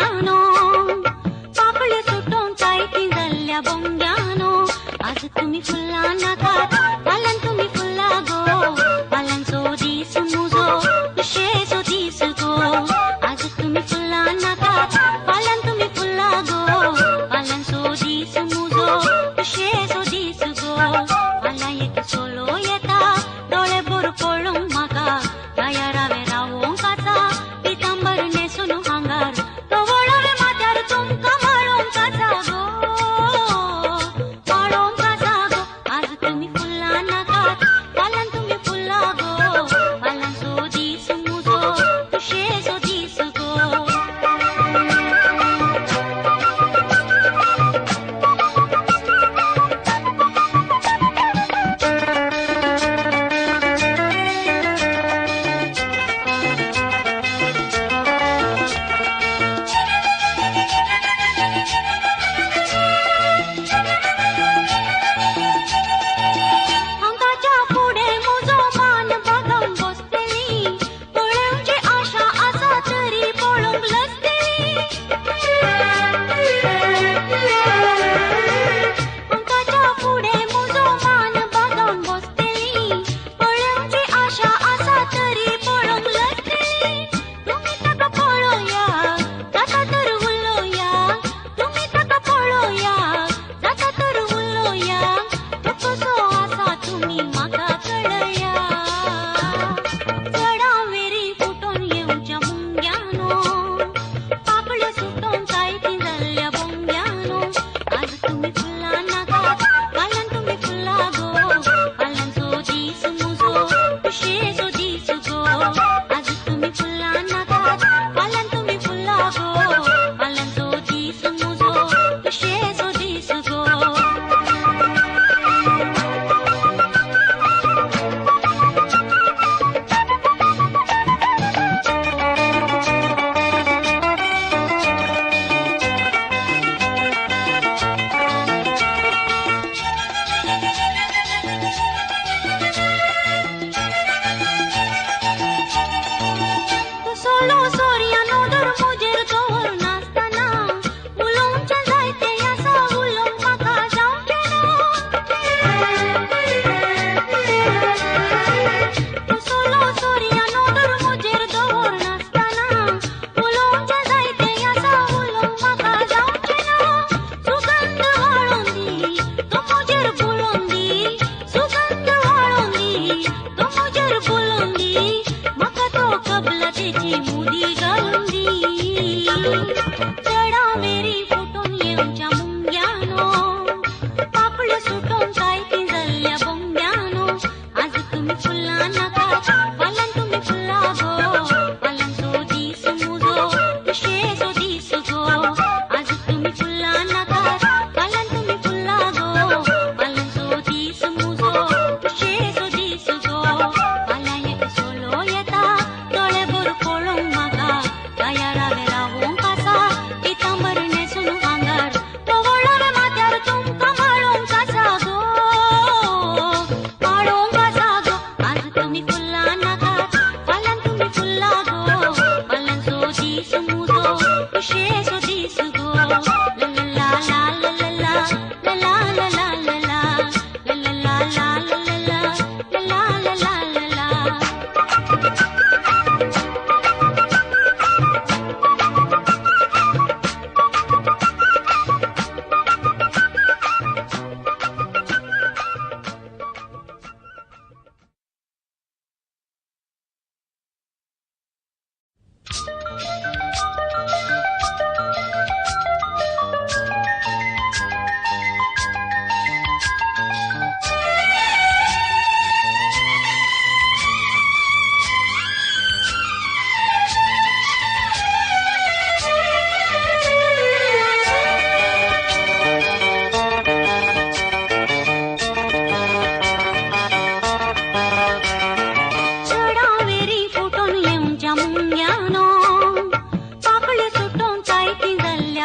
बोंग्यानो पाकळे सुटून कायती जाल्ल्या बोंग्यानो आज तुम्ही फुल्ला नाकात पालन तुम्ही फुल्ला गो पालनचो दीस मुजो खुशेचो दीस गो आज तुम्ही फुल्ला नाकात पालन तुम्ही फुल्ला गो पालनचो दीस मुजो खुशेचो दीस गो मला एक सोलो येता डोळे बोर पळूंक म्हाका गाया रावे रावोंक काचा पितांबर नेसून हांगार कवळावे माथ्यार तुमकां माळोंक काचा गो माळोंक काचा गो आज तुम्ही फुल्ला नाकात पालन तुम्ही फुल्ला गो पालनचो दीस मुजो खुशेचो दीस गो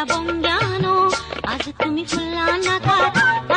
बोंग्यानो आज तुम्ही फुल्ला नाकात